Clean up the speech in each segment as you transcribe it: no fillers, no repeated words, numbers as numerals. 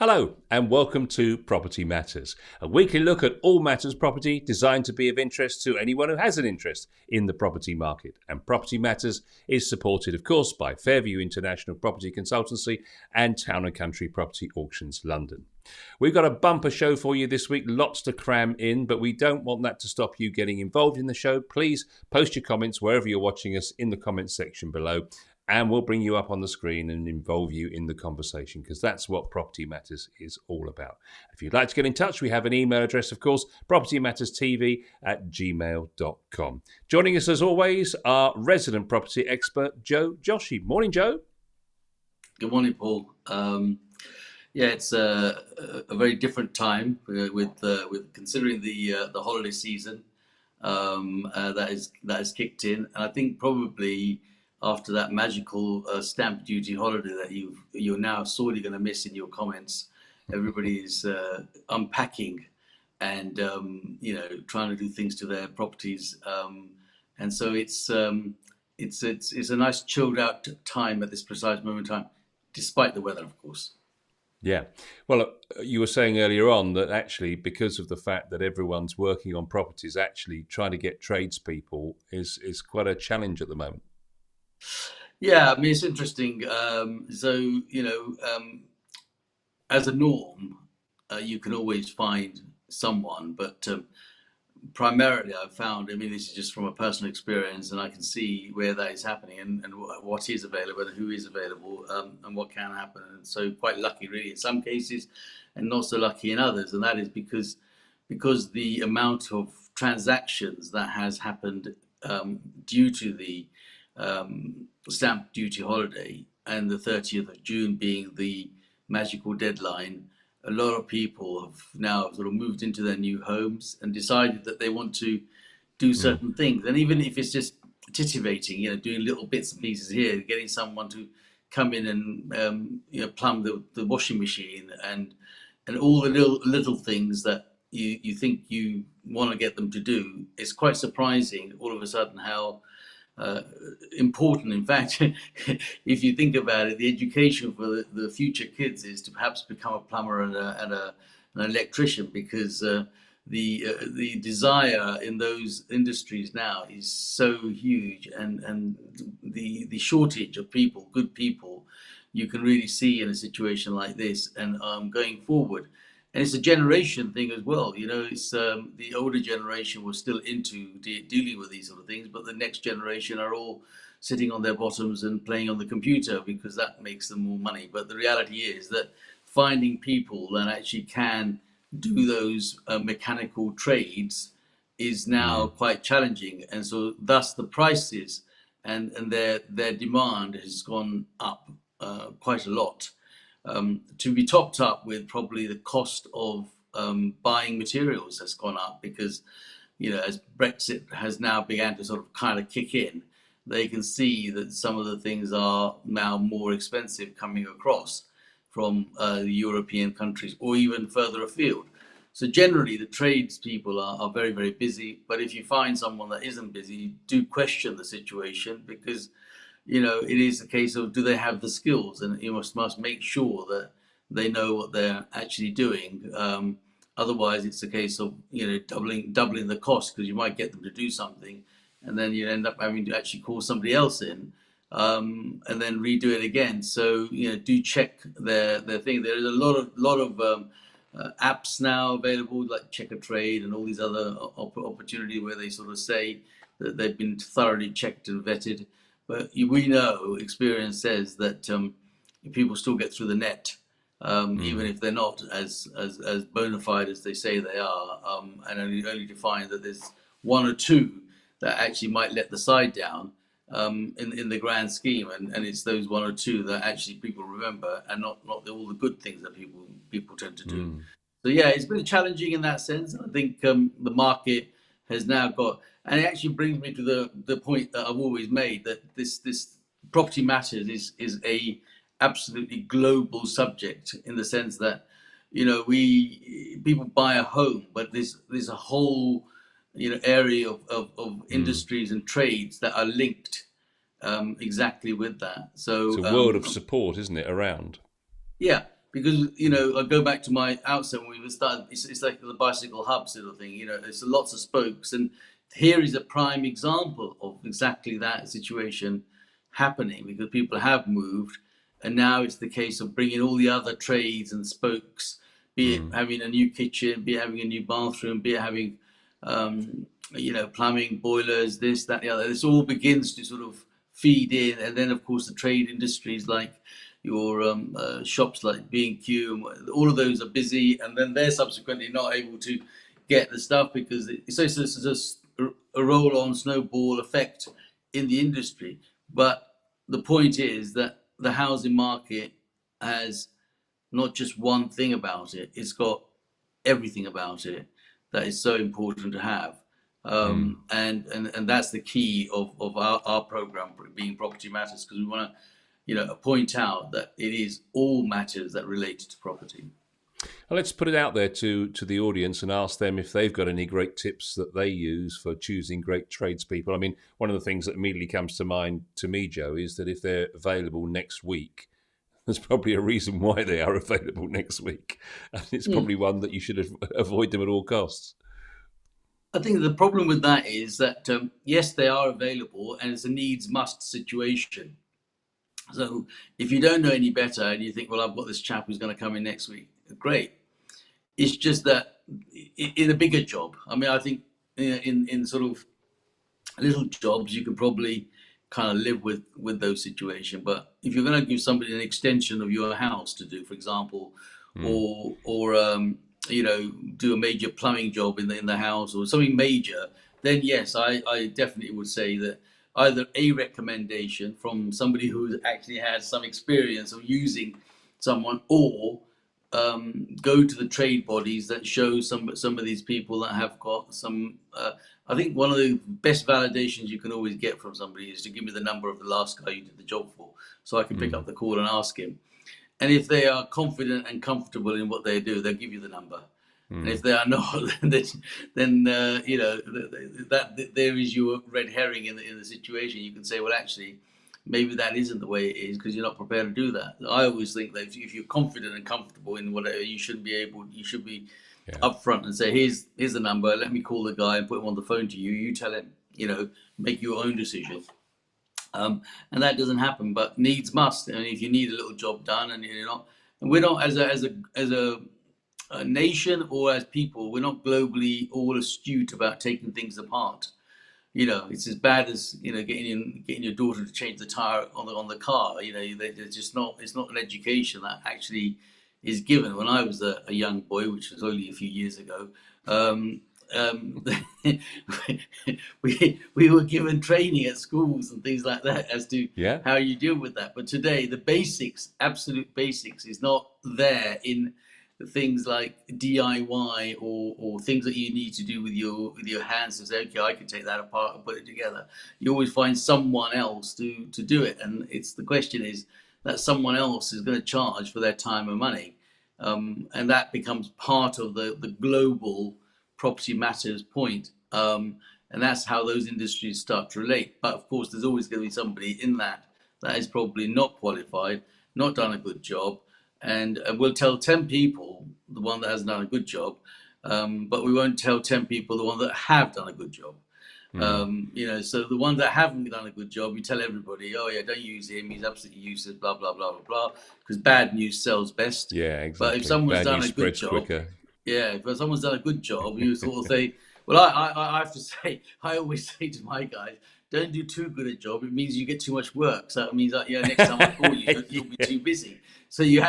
Hello and welcome to Property Matters, a weekly look at all matters property designed to be of interest to anyone who has an interest in the property market. And Property Matters is supported, of course, by Fairview International Property Consultancy and Town and Country Property Auctions London. We've got a bumper show for you this week, lots to cram in, but we don't want that to stop you getting involved in the show. Please post your comments wherever you're watching us in the comments section below, and we'll bring you up on the screen and involve you in the conversation, because that's what Property Matters is all about. If you'd like to get in touch, we have an email address, of course, propertymatterstv@gmail.com. Joining us as always, our resident property expert, Joe Joshi. Morning, Joe. Good morning, Paul. It's a very different time with considering the holiday season that is kicked in, and I think probably after that magical stamp duty holiday that you're now sorely going to miss in your comments, everybody's unpacking and trying to do things to their properties, and so it's a nice chilled out time at this precise moment in time, despite the weather, of course. Yeah. Well, you were saying earlier on that actually, because of the fact that everyone's working on properties, actually trying to get tradespeople is quite a challenge at the moment. Yeah, I mean, it's interesting. As a norm, you can always find someone, but primarily I've found, I mean, this is just from a personal experience, and I can see where that is happening and what is available and who is available, and what can happen. And so quite lucky really in some cases and not so lucky in others. And that is because the amount of transactions that has happened due to the stamp duty holiday and the 30th of June being the magical deadline, a lot of people have now sort of moved into their new homes and decided that they want to do certain things. And even if it's just titivating, doing little bits and pieces here, getting someone to come in and plumb the washing machine and all the little things that you think you want to get them to do, it's quite surprising all of a sudden how important, in fact, if you think about it, the education for the future kids is to perhaps become a plumber and an electrician, because the desire in those industries now is so huge, and the shortage of people, good people, you can really see in a situation like this, and going forward. And it's a generation thing as well. It's the older generation was still into dealing with these sort of things, but the next generation are all sitting on their bottoms and playing on the computer because that makes them more money. But the reality is that finding people that actually can do those mechanical trades is now quite challenging. And so thus the prices and their demand has gone up quite a lot. To be topped up with probably the cost of buying materials has gone up, because as Brexit has now began to sort of kind of kick in, they can see that some of the things are now more expensive coming across from the European countries or even further afield. So generally the tradespeople are very, very busy, but if you find someone that isn't busy, do question the situation, because it is a case of, do they have the skills? And you must make sure that they know what they're actually doing. Otherwise, it's a case of doubling the cost, because you might get them to do something, and then you end up having to actually call somebody else in, and then redo it again. So do check their thing. There is a lot of apps now available, like Check a Trade and all these other opportunities where they sort of say that they've been thoroughly checked and vetted. But we know, experience says that people still get through the net, even if they're not as bona fide as they say they are, and only to find that there's one or two that actually might let the side down in the grand scheme, and it's those one or two that actually people remember, and not all the good things that people tend to do. So yeah, it's been challenging in that sense. I think the market has now got. And it actually brings me to the point that I've always made, that this Property Matters is a absolutely global subject, in the sense that people buy a home, but there's a whole area of industries and trades that are linked exactly with that. So It's a world of support, isn't it, around? Yeah, because I go back to my outset when we were starting. It's like the bicycle hub sort of thing. It's lots of spokes, and here is a prime example of exactly that situation happening, because people have moved, and now it's the case of bringing all the other trades and spokes, be it having a new kitchen, be it having a new bathroom, be it having plumbing, boilers, this, that, the other. This all begins to sort of feed in, and then of course the trade industries like your shops like B&Q, all of those are busy, and then they're subsequently not able to get the stuff because it's just a roll-on snowball effect in the industry. But the point is that the housing market has not just one thing about it; it's got everything about it that is so important to have. And that's the key of our program being Property Matters, because we want to point out that it is all matters that relate to property. Well, let's put it out there to the audience and ask them if they've got any great tips that they use for choosing great tradespeople. I mean, one of the things that immediately comes to mind to me, Joe, is that if they're available next week, there's probably a reason why they are available next week. And it's probably one that you should avoid them at all costs. I think the problem with that is that, yes, they are available, and it's a needs-must situation. So if you don't know any better and you think, well, I've got this chap who's going to come in next week, great. It's just that in a bigger job, I mean, I think in sort of little jobs, you can probably kind of live with those situations. But if you're going to give somebody an extension of your house to do, for example, or do a major plumbing job in the house or something major, then yes, I definitely would say that either a recommendation from somebody who actually has some experience of using someone, or go to the trade bodies that show some of these people that have got some. I think one of the best validations you can always get from somebody is to give me the number of the last guy you did the job for, so I can pick up the call and ask him. And if they are confident and comfortable in what they do, they'll give you the number. And if they are not, then that there is your red herring in the situation. You can say, well, actually, maybe that isn't the way it is because you're not prepared to do that. I always think that if you're confident and comfortable in whatever, you should be upfront and say, here's the number. Let me call the guy and put him on the phone to you. You tell him, make your own decision. And that doesn't happen, but needs must. I mean, if you need a little job done and you're not, and we're not as a nation or as people, we're not globally all astute about taking things apart. It's as bad as getting your daughter to change the tire on the car. They're just not. It's not an education that actually is given. When I was a young boy, which was only a few years ago, we were given training at schools and things like that as to how you deal with that. But today, the basics, absolute basics, is not there in things like DIY or things that you need to do with your hands to say, okay, I can take that apart and put it together. You always find someone else to do it, and the question is that someone else is going to charge for their time and money, and that becomes part of the global Property Matters point, and that's how those industries start to relate. But of course, there's always going to be somebody in that is probably not qualified, not done a good job. And we'll tell 10 people the one that hasn't done a good job, but we won't tell 10 people the one that have done a good job. So the ones that haven't done a good job, you tell everybody, oh yeah, don't use him, he's absolutely useless, blah, blah, blah, blah, blah, because bad news sells best. Yeah, exactly. But if someone's done a good job, quicker. If someone's done a good job, you sort of say, well, I have to say, I always say to my guys, don't do too good a job. It means you get too much work. So it means that next time I call you, you'll be too busy. So you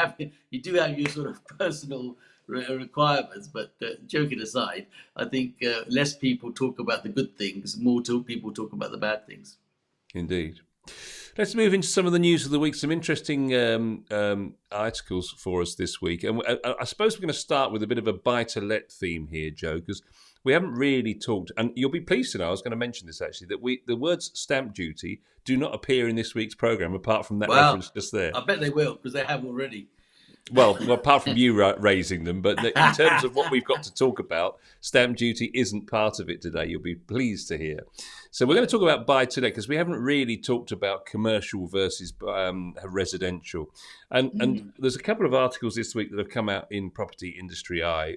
do have your sort of personal requirements. But joking aside, I think less people talk about the good things, more people talk about the bad things. Indeed. Let's move into some of the news of the week. Some interesting articles for us this week. And I suppose we're going to start with a bit of a buy-to-let theme here, Joe, because we haven't really talked, and you'll be pleased to know, I was going to mention this actually, that the words stamp duty do not appear in this week's programme, apart from that reference just there. I bet they will, because they have already. Well, apart from you raising them, but in terms of what we've got to talk about, stamp duty isn't part of it today. You'll be pleased to hear. So we're going to talk about buy to let because we haven't really talked about commercial versus residential. And there's a couple of articles this week that have come out in Property Industry Eye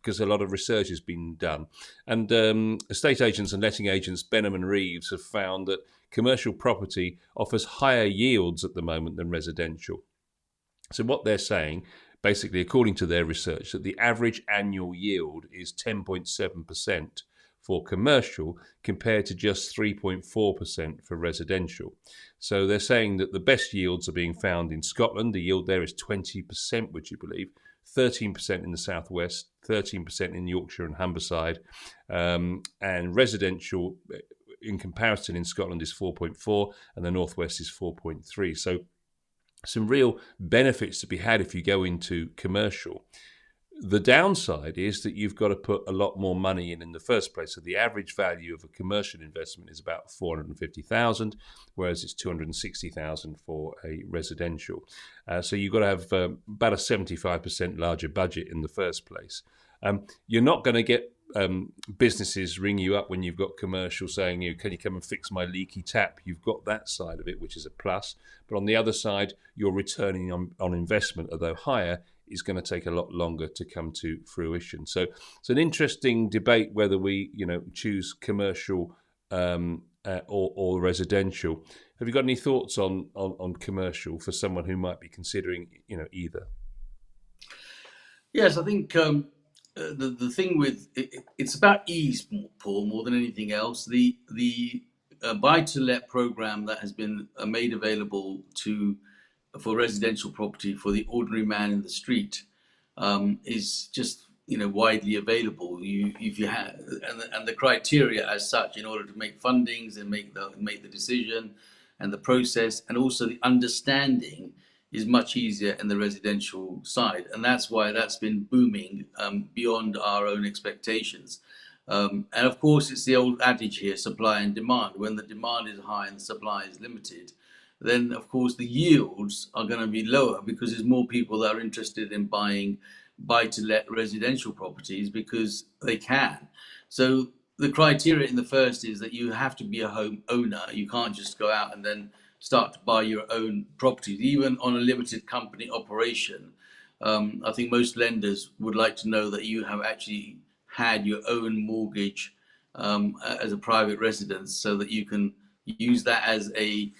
because a lot of research has been done. And estate agents and letting agents Benham and Reeves have found that commercial property offers higher yields at the moment than residential. So what they're saying, basically, according to their research, that the average annual yield is 10.7% for commercial compared to just 3.4% for residential. So they're saying that the best yields are being found in Scotland. The yield there is 20%, would you believe? 13% in the southwest, 13% in Yorkshire and Humberside, and residential in comparison in Scotland is 4.4 and the northwest is 4.3. So some real benefits to be had if you go into commercial. The downside is that you've got to put a lot more money in the first place. So the average value of a commercial investment is about 450,000, whereas it's 260,000 for a residential. So you've got to have about a 75% larger budget in the first place. You're not going to get businesses ring you up when you've got commercial saying, can you come and fix my leaky tap? You've got that side of it, which is a plus. But on the other side, your returning on investment, although higher, is going to take a lot longer to come to fruition. So it's an interesting debate whether we, choose commercial or residential. Have you got any thoughts on commercial for someone who might be considering, either? Yes, I think the thing with it's about ease, Paul, more than anything else. The buy to let program that has been made available for residential property for the ordinary man in the street is just widely available. If you have and the criteria as such in order to make fundings and make the decision and the process and also the understanding is much easier in the residential side, and that's why that's been booming beyond our own expectations. And of course, it's the old adage here: supply and demand. When the demand is high and the supply is limited, then of course the yields are going to be lower because there's more people that are interested in buying buy-to-let residential properties because they can. So the criteria in the first is that you have to be a home owner. You can't just go out and then start to buy your own properties, even on a limited company operation. I think most lenders would like to know that you have actually had your own mortgage as a private residence so that you can use that as a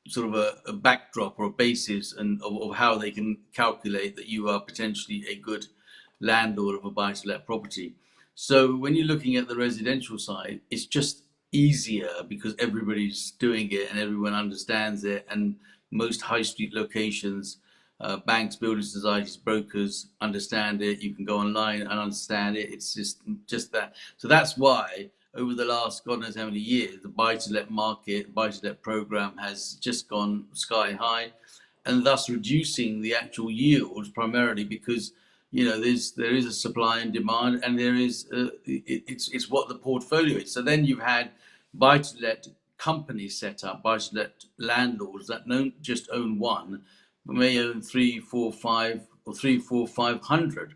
sort of a backdrop or a basis of how they can calculate that you are potentially a good landlord of a buy-to-let property. So when you're looking at the residential side, it's just easier because everybody's doing it and everyone understands it, and most high street locations, banks, building societies, brokers understand it. You can go online and understand it. It's just that. So that's why over the last God knows how many years, the buy-to-let market, buy-to-let program has just gone sky high, and thus reducing the actual yields primarily because there is a supply and demand, and there is it's what the portfolio is. So then you've had buy-to-let companies set up, buy-to-let landlords that don't just own one, but may own 3, 4, 5, or 3, 4, 500.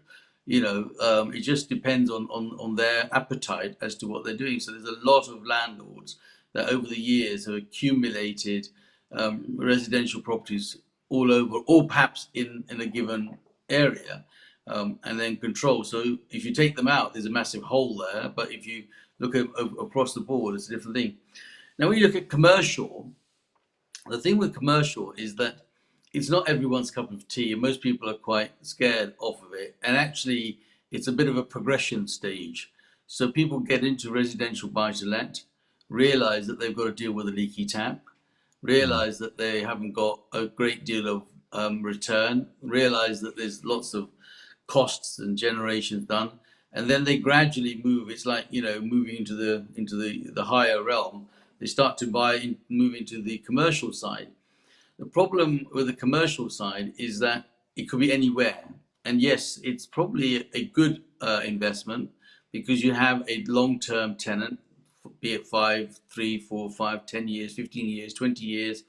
It just depends on their appetite as to what they're doing. So there's a lot of landlords that over the years have accumulated residential properties all over, or perhaps in a given area, and then control. So if you take them out, there's a massive hole there. But if you look at across the board, it's a different thing. Now, when you look at commercial, the thing with commercial is that it's not everyone's cup of tea, and most people are quite scared off of it. And actually, it's a bit of a progression stage. So people get into residential buy-to-let, realize that they've got to deal with a leaky tap, realize that they haven't got a great deal of return, realize that there's lots of costs and generations done, and then they gradually move. It's like moving into the higher realm. They start to move into the commercial side. The problem with the commercial side is that it could be anywhere. And yes, it's probably a good investment because you have a long-term tenant, be it 5, 3, 4, 5, 10 years, 15 years, 20 years,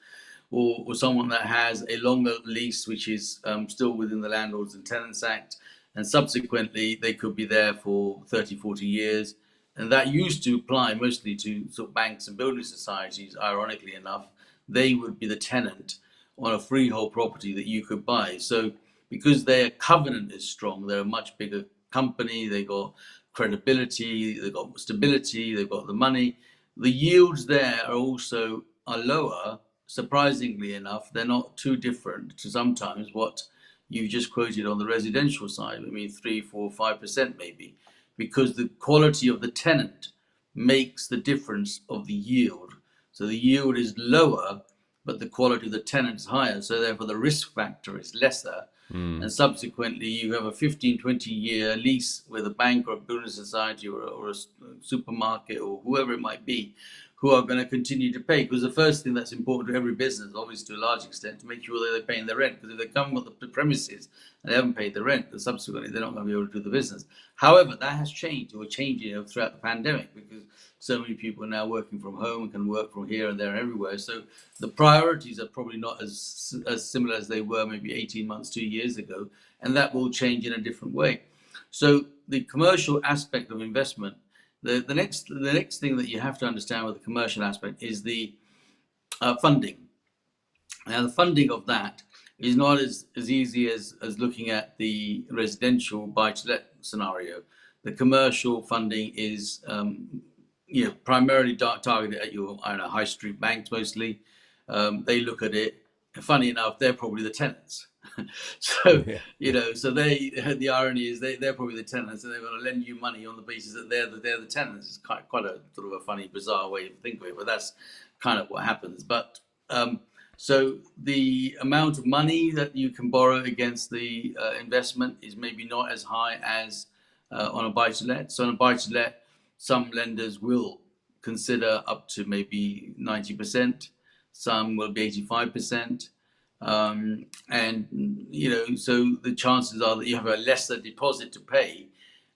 or someone that has a longer lease, which is still within the Landlords and Tenants Act, and subsequently they could be there for 30, 40 years. And that used to apply mostly to sort of banks and building societies, ironically enough. They would be the tenant on a freehold property that you could buy. So because their covenant is strong, they're a much bigger company, they got credibility, they've got stability, they've got the money. The yields there are lower. Surprisingly enough, they're not too different to sometimes what you just quoted on the residential side. I mean, 3, 4, 5% maybe, because the quality of the tenant makes the difference of the yield. So the yield is lower, but the quality of the tenant is higher. So therefore the risk factor is lesser. And subsequently, you have a 15, 20-year lease with a bank or a building society or a supermarket or whoever it might be, who are going to continue to pay. Because the first thing that's important to every business, obviously to a large extent, to make sure that they're paying the rent. Because if they come with the premises and they haven't paid the rent, then subsequently they're not going to be able to do the business. However, that has changed or changing throughout the pandemic, because so many people are now working from home and can work from here and there and everywhere. So the priorities are probably not as similar as they were maybe 18 months, 2 years ago, and that will change in a different way. So the commercial aspect of investment, the next thing that you have to understand with the commercial aspect is the funding. Now the funding of that is not as easy as looking at the residential buy-to-let scenario. The commercial funding is primarily targeted at your high street banks mostly. They look at it. Funny enough, they're probably the tenants. So so the irony is they're probably the tenants, and they're going to lend you money on the basis that they're the tenants. It's quite a sort of a funny, bizarre way to think of it, but that's kind of what happens. But so the amount of money that you can borrow against the investment is maybe not as high as on a buy-to-let. So on a buy-to-let, some lenders will consider up to maybe 90%. Some will be 85%. And so the chances are that you have a lesser deposit to pay,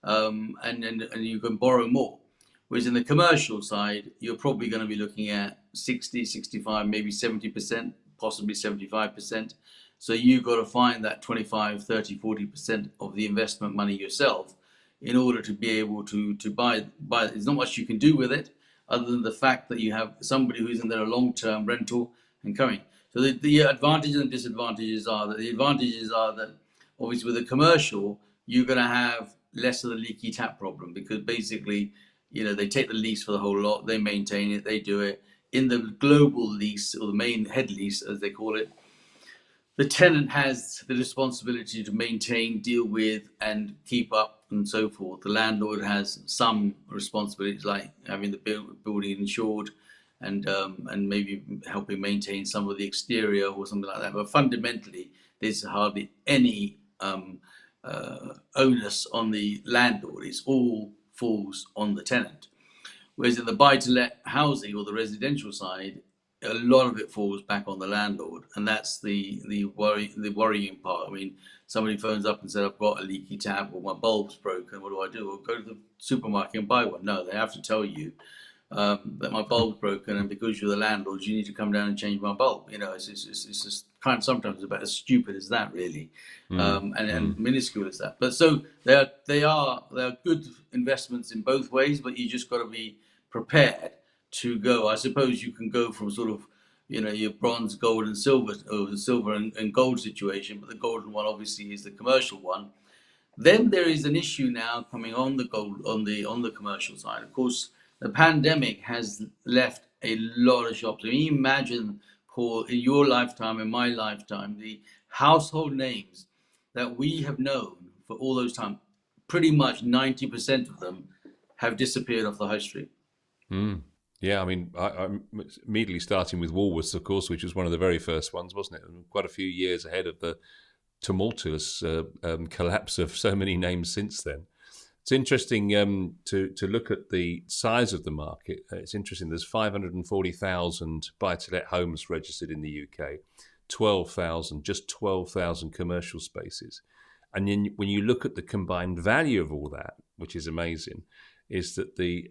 and you can borrow more. Whereas in the commercial side, you're probably going to be looking at 60, 65, maybe 70%, possibly 75%. So you've got to find that 25, 30, 40% of the investment money yourself in order to be able to buy. There's not much you can do with it other than the fact that you have somebody who's in there a long-term rental and coming. So the advantages and disadvantages are that the advantages are that obviously with a commercial, you're going to have less of the leaky tap problem, because basically, they take the lease for the whole lot, they maintain it, they do it. In the global lease, or the main head lease, as they call it, the tenant has the responsibility to maintain, deal with, and keep up, and so forth. The landlord has some responsibilities, like having the building insured, and maybe helping maintain some of the exterior or something like that. But fundamentally, there's hardly any onus on the landlord. It's all falls on the tenant. Whereas in the buy-to-let housing or the residential side, a lot of it falls back on the landlord, and that's the worrying part. I mean, somebody phones up and says, "I've got a leaky tap, or my bulb's broken. What do I do?" Well, go to the supermarket and buy one. No, they have to tell you that my bulb's broken, and because you're the landlord, you need to come down and change my bulb. It's just kind of sometimes about as stupid as that, really, and minuscule as that. But so they are good investments in both ways, but you just got to be prepared to go. I suppose you can go from sort of your bronze, gold, and silver, or the silver and gold situation, but the golden one obviously is the commercial one. Then there is an issue now coming on the gold on the commercial side. Of course, the pandemic has left a lot of shops. I mean, imagine, Paul, in your lifetime, in my lifetime, the household names that we have known for all those time, pretty much 90% of them have disappeared off the high street. Yeah, I mean, I'm immediately starting with Woolworths, of course, which was one of the very first ones, wasn't it? And quite a few years ahead of the tumultuous collapse of so many names since then. It's interesting to look at the size of the market. It's interesting. There's 540,000 buy-to-let homes registered in the UK, just 12,000 commercial spaces. And then when you look at the combined value of all that, which is amazing, is that the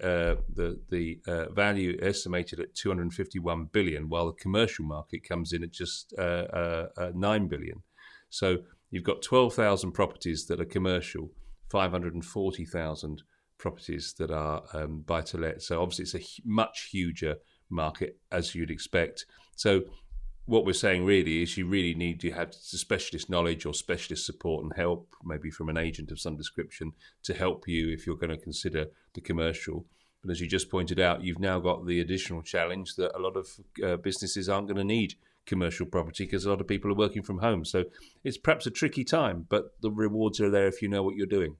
value estimated at 251 billion, while the commercial market comes in at just 9 billion. So you've got 12,000 properties that are commercial, 540,000 properties that are buy to let. So obviously it's a much huger market, as you'd expect. So what we're saying really is you really need to have specialist knowledge or specialist support and help, maybe from an agent of some description, to help you if you're going to consider the commercial. But as you just pointed out, you've now got the additional challenge that a lot of businesses aren't going to need commercial property because a lot of people are working from home. So it's perhaps a tricky time, but the rewards are there if you know what you're doing.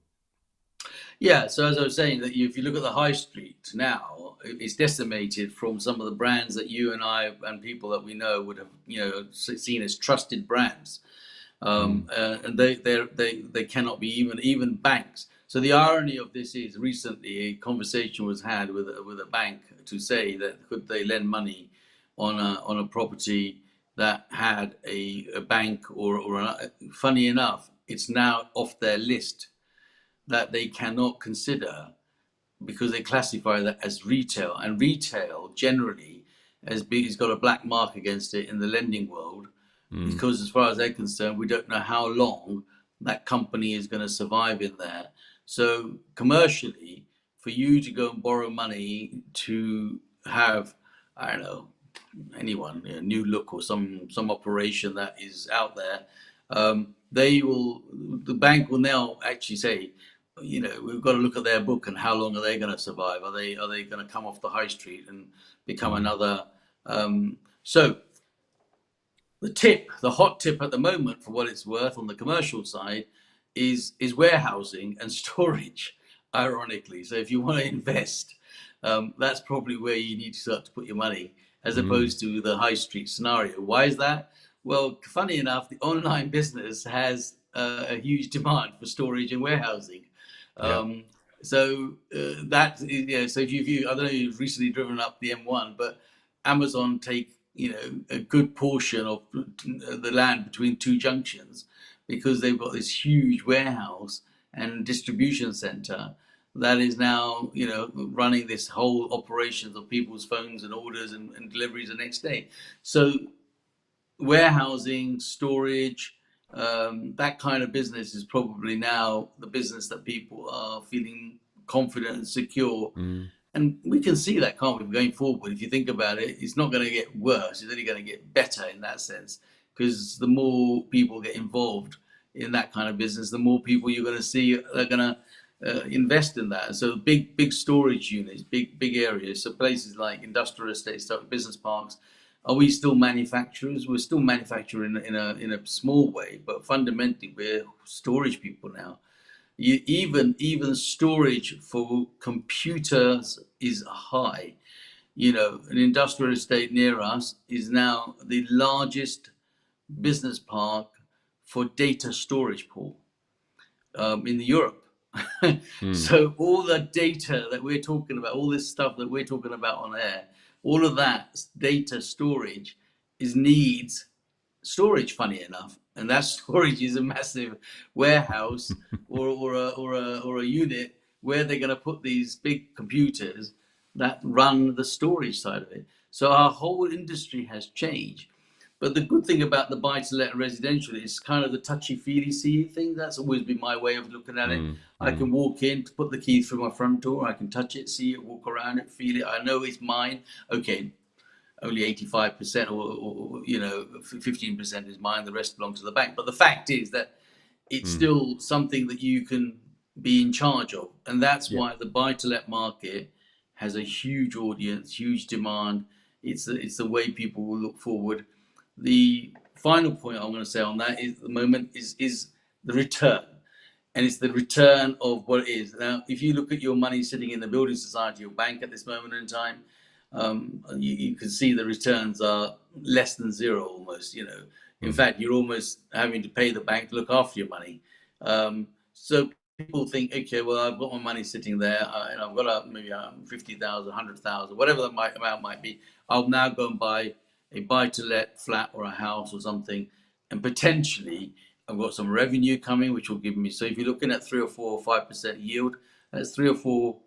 Yeah, so as I was saying, that if you look at the high street now, it's decimated from some of the brands that you and I and people that we know would have, seen as trusted brands, and they cannot be even banks. So the irony of this is, recently a conversation was had with a bank to say that could they lend money on a property that had a bank funny enough, it's now off their list that they cannot consider because they classify that as retail, and retail generally has got a black mark against it in the lending world, because as far as they're concerned, we don't know how long that company is going to survive in there. So commercially, for you to go and borrow money to have, I don't know, anyone, New Look or some operation that is out there, the bank will now actually say, we've got to look at their book and how long are they going to survive? Are they going to come off the high street and become another? So the hot tip at the moment, for what it's worth, on the commercial side, is warehousing and storage. Ironically, so if you want to invest, that's probably where you need to start to put your money, as opposed to the high street scenario. Why is that? Well, funny enough, the online business has a huge demand for storage and warehousing. So that so if I don't know, you've recently driven up the M1, but Amazon take a good portion of the land between two junctions, because they've got this huge warehouse and distribution center that is now running this whole operations of people's phones and orders and deliveries the next day. So warehousing, storage, that kind of business is probably now the business that people are feeling confident and secure. And we can see that, can't we, going forward? If you think about it, it's not going to get worse. It's only going to get better in that sense, because the more people get involved in that kind of business, the more people you're going to see are going to invest in that. So big storage units, big areas. So places like industrial estates, business parks. Are we still manufacturers? We're still manufacturing in a small way, but fundamentally we're storage people now. Even storage for computers is high. An industrial estate near us is now the largest business park for data storage pool in Europe. So all the data that we're talking about, all this stuff that we're talking about on air, all of that data storage needs storage, funny enough, and that storage is a massive warehouse or a unit where they're going to put these big computers that run the storage side of it. So our whole industry has changed. But the good thing about the buy-to-let residential is kind of the touchy-feely thing. That's always been my way of looking at it. I can walk in, put the key through my front door, I can touch it, see it, walk around it, feel it. I know it's mine. Okay, only 85% or 15% is mine. The rest belongs to the bank. But the fact is that it's still something that you can be in charge of, and that's why the buy-to-let market has a huge audience, huge demand. It's the way people will look forward. The final point I'm going to say on that is, at the moment, is the return. And it's the return of what it is. Now, if you look at your money sitting in the building society or bank at this moment in time, you can see the returns are less than zero almost. In fact, you're almost having to pay the bank to look after your money. So people think, okay, well, I've got my money sitting there, and I've got maybe 50,000, 100,000, whatever the amount might be. I'll now go and buy a buy-to-let flat or a house or something, and potentially I've got some revenue coming, which will give me. So if you're looking at 3 or 4 or 5% yield, that's 3 or 4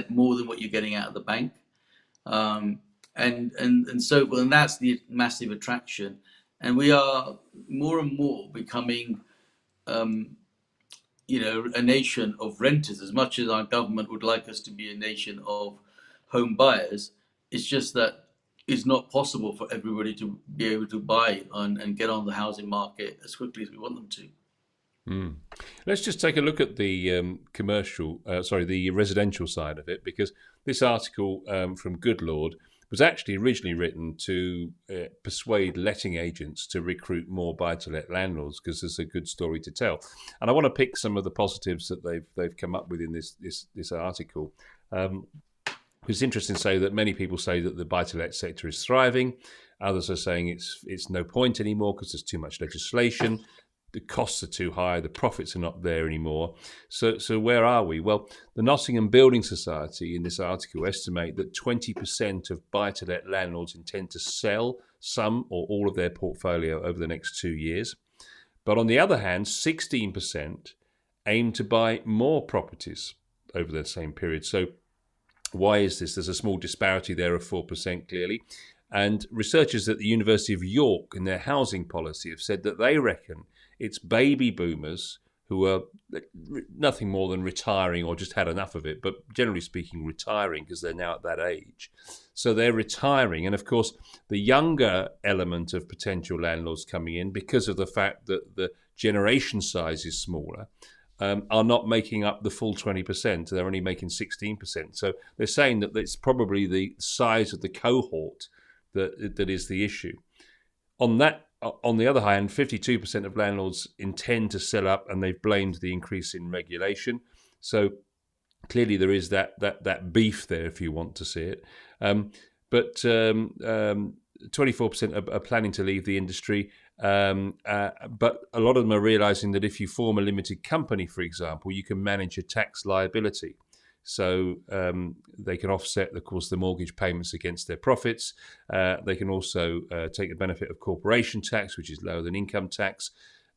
more than what you're getting out of the bank. Um, and so forth. And that's the massive attraction. And we are more and more becoming, a nation of renters. As much as our government would like us to be a nation of home buyers, it's just that it's not possible for everybody to be able to buy and get on the housing market as quickly as we want them to. Mm. Let's just take a look at the the residential side of it, because this article from Good Lord was actually originally written to persuade letting agents to recruit more buy-to-let landlords, because there's a good story to tell. And I want to pick some of the positives that they've come up with in this article. It's interesting to say that many people say that the buy-to-let sector is thriving. Others are saying it's no point anymore because there's too much legislation. The costs are too high, the profits are not there anymore. So where are we? Well, the Nottingham Building Society in this article estimate that 20% of buy-to-let landlords intend to sell some or all of their portfolio over the next 2 years. But on the other hand, 16% aim to buy more properties over the same period. So why is this? There's a small disparity there of 4% clearly. And researchers at the University of York in their housing policy have said that they reckon it's baby boomers who are nothing more than retiring or just had enough of it, but generally speaking, retiring because they're now at that age. So they're retiring. And of course, the younger element of potential landlords coming in, because of the fact that the generation size is smaller, are not making up the full 20%. They're only making 16%. So they're saying that it's probably the size of the cohort that is the issue. On the other hand, 52% of landlords intend to sell up, and they've blamed the increase in regulation. So clearly there is that beef there, if you want to see it. But 24% are planning to leave the industry. But a lot of them are realizing that if you form a limited company, for example, you can manage your tax liability. So they can offset, of course, the mortgage payments against their profits. They can also take the benefit of corporation tax, which is lower than income tax.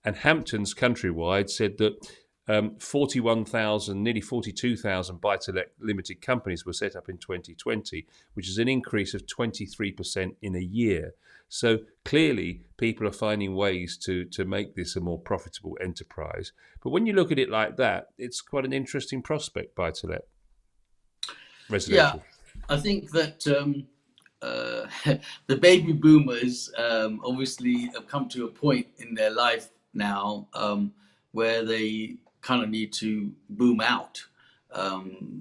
And Hamptons Countrywide said that 41,000, nearly 42,000 buy-to-let limited companies were set up in 2020, which is an increase of 23% in a year. So clearly, people are finding ways to make this a more profitable enterprise. But when you look at it like that, it's quite an interesting prospect, buy-to-let residential. Yeah, I think that the baby boomers obviously have come to a point in their life now where they kind of need to boom out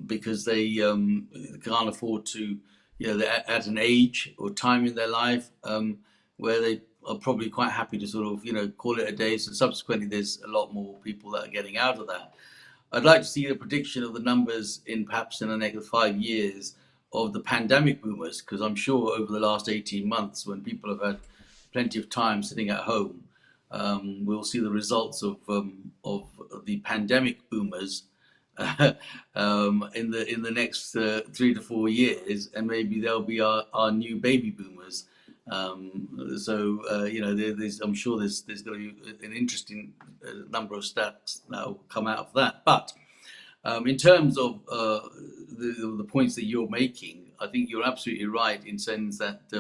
because they can't afford to, they're at an age or time in their life where they are probably quite happy to sort of, call it a day. So subsequently, there's a lot more people that are getting out of that. I'd like to see the prediction of the numbers perhaps in the next 5 years of the pandemic boomers, because I'm sure over the last 18 months, when people have had plenty of time sitting at home, we'll see the results of the pandemic boomers in the next 3 to 4 years, and maybe they'll be our new baby boomers. I'm sure there's going to be an interesting number of stats that will come out of that. But in terms of the points that you're making, I think you're absolutely right in saying that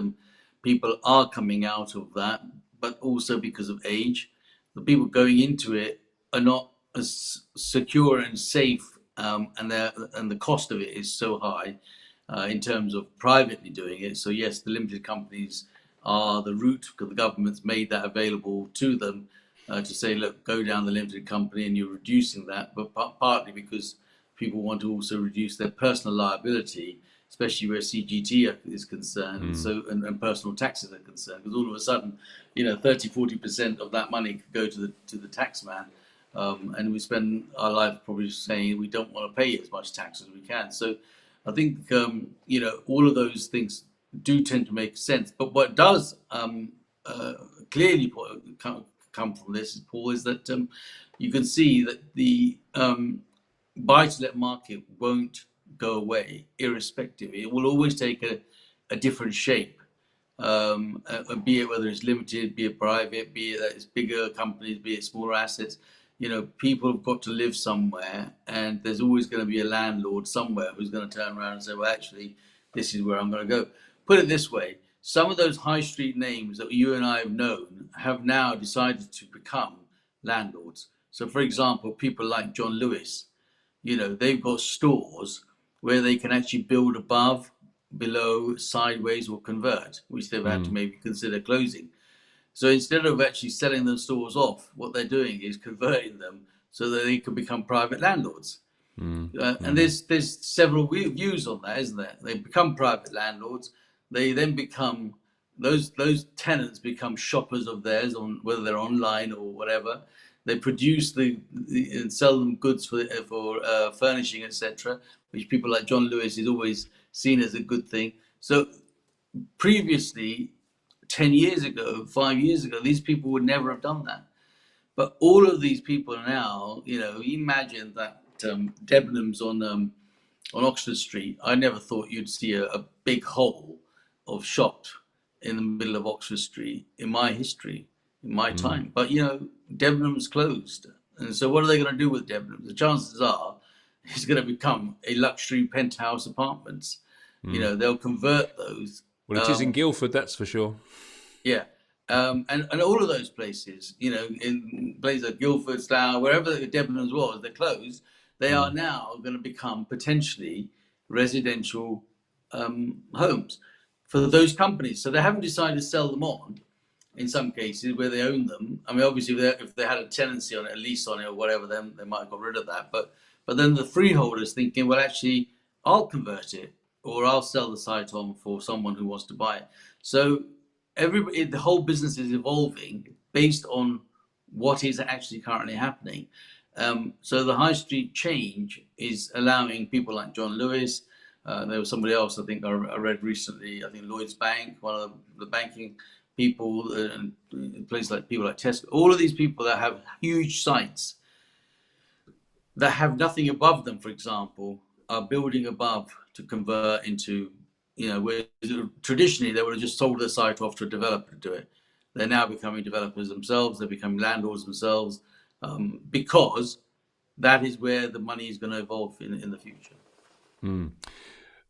people are coming out of that, but also because of age. The people going into it are not as secure and safe, and the cost of it is so high in terms of privately doing it. So yes, the limited companies are the route, because the government's made that available to them to say, look, go down the limited company, and you're reducing that, but partly because people want to also reduce their personal liability, especially where CGT is concerned, and personal taxes are concerned, because all of a sudden, 30-40% of that money could go to the tax man, and we spend our life probably saying we don't want to pay as much tax as we can. So I think all of those things do tend to make sense. But what does clearly come from this, Paul, is that you can see that the buy-to-let market won't go away, irrespective. It will always take a different shape, be it whether it's limited, be it private, be it that it's bigger companies, be it smaller assets. people have got to live somewhere, and there's always going to be a landlord somewhere who's going to turn around and say, well, actually, this is where I'm going to go. Put it this way, some of those high street names that you and I have known have now decided to become landlords. So, for example, people like John Lewis, they've got stores where they can actually build above, below, sideways, or convert, which they've had to maybe consider closing. So instead of actually selling those stores off, what they're doing is converting them so that they can become private landlords. And there's several views on that, isn't there? They become private landlords. They then become those tenants become shoppers of theirs, on whether they're online or whatever. They produce and sell them goods for furnishing, etc., which people like John Lewis is always seen as a good thing. So previously, 10 years ago, 5 years ago, these people would never have done that. But all of these people now, imagine that Debenhams on Oxford Street. I never thought you'd see a big hole of shop in the middle of Oxford Street in my history, in my time. But Debenhams closed, and so what are they going to do with Debenhams? The chances are it's going to become a luxury penthouse apartments. They'll convert those. Well, it is in Guildford, that's for sure. Yeah. And all of those places, in places like Guildford, Slough, wherever Debenhams was, they're closed. They are now going to become potentially residential homes for those companies. So they haven't decided to sell them on in some cases where they own them. I mean, obviously, if they had a tenancy on it, a lease on it or whatever, then they might have got rid of that. But then the freeholders thinking, well, actually, I'll convert it or I'll sell the site on for someone who wants to buy it. So the whole business is evolving based on what is actually currently happening. So the high street change is allowing people like John Lewis. There was somebody else I think I read recently. I think Lloyd's Bank, one of the banking people, and places like people like Tesco. All of these people that have huge sites that have nothing above them, for example, are building above to convert into, where traditionally they would have just sold their site off to a developer to do it. They're now becoming developers themselves. They're becoming landlords themselves, because that is where the money is going to evolve in the future.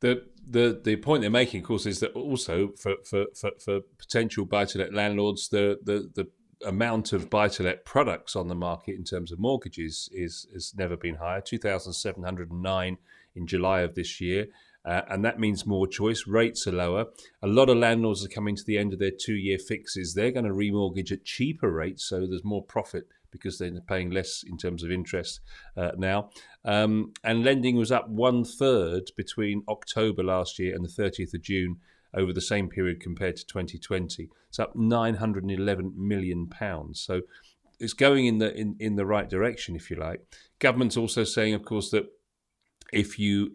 The point they're making, of course, is that also for potential buy-to-let landlords, the amount of buy-to-let products on the market in terms of mortgages has never been higher. 2,709 in July of this year. And that means more choice. Rates are lower. A lot of landlords are coming to the end of their 2-year fixes. They're going to remortgage at cheaper rates, so there's more profit because they're paying less in terms of interest now. And lending was up 1/3 between October last year and the 30th of June over the same period compared to 2020. It's up £911 million. So it's going in the right direction, if you like. Government's also saying, of course, that if you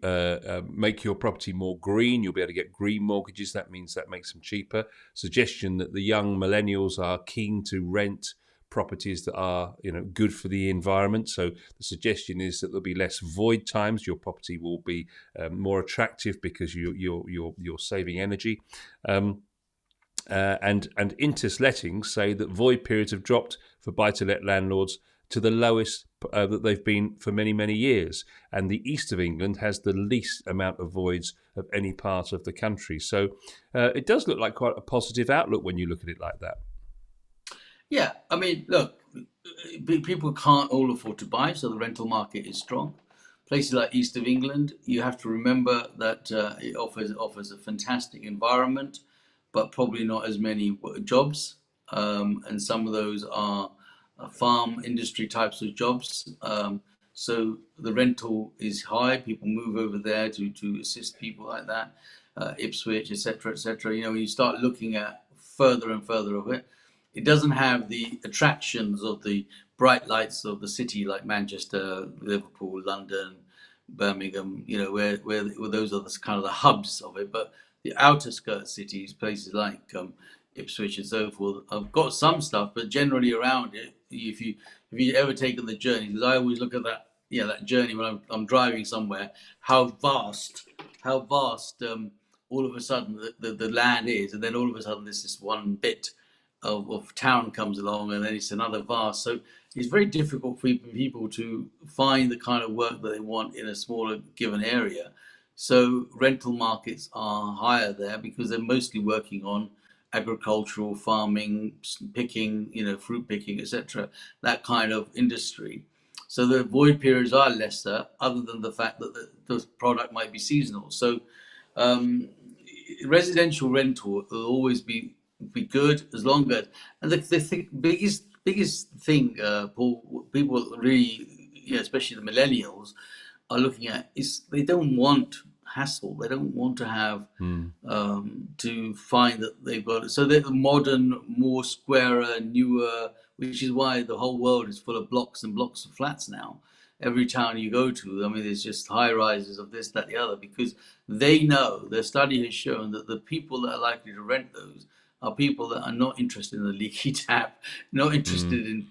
make your property more green, you'll be able to get green mortgages. That means that makes them cheaper. Suggestion that the young millennials are keen to rent properties that are good for the environment. So the suggestion is that there'll be less void times. Your property will be more attractive because you're saving energy. And interest lettings say that void periods have dropped for buy-to-let landlords to the lowest that they've been for many, many years. And the east of England has the least amount of voids of any part of the country. So it does look like quite a positive outlook when you look at it like that. Yeah, I mean, look, people can't all afford to buy, so the rental market is strong. Places like east of England, you have to remember that it offers a fantastic environment, but probably not as many jobs. And some of those are farm industry types of jobs. So the rental is high. People move over there to assist people like that, Ipswich, etc., etc. When you start looking at further and further of it, it doesn't have the attractions of the bright lights of the city like Manchester, Liverpool, London, Birmingham, where those are the kind of the hubs of it. But the outer skirt cities, places like Ipswich and so forth, have got some stuff, but generally around it, if you ever taken the journey, because I always look at that journey when I'm driving somewhere, how vast all of a sudden the land is, and then all of a sudden there's this one bit of town comes along, and then it's another vast. So it's very difficult for people to find the kind of work that they want in a smaller given area. So rental markets are higher there because they're mostly working on agricultural farming, picking, fruit picking, etc., that kind of industry. So the void periods are lesser, other than the fact that the product might be seasonal. So um, residential rental will always be good as long as, and the biggest thing, Paul, people really, especially the millennials, are looking at is they don't want hassle. They don't want to have Hmm. to find that they've got it. So they're the modern, more squarer, newer, which is why the whole world is full of blocks and blocks of flats now. Every town you go to, I mean, there's just high rises of this, that, the other, because they know, their study has shown that the people that are likely to rent those are people that are not interested in the leaky tap, not Hmm. interested in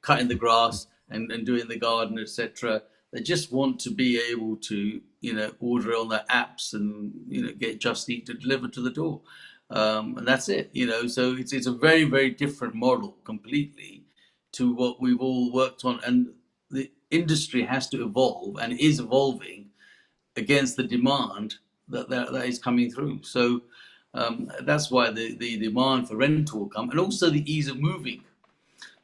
cutting the grass and doing the garden, etc. They just want to be able to, order on their apps and, get Just Eat to deliver to the door. And that's it, So it's a very, very different model completely to what we've all worked on. And the industry has to evolve and is evolving against the demand that is coming through. So that's why the demand for rental will come, and also the ease of moving.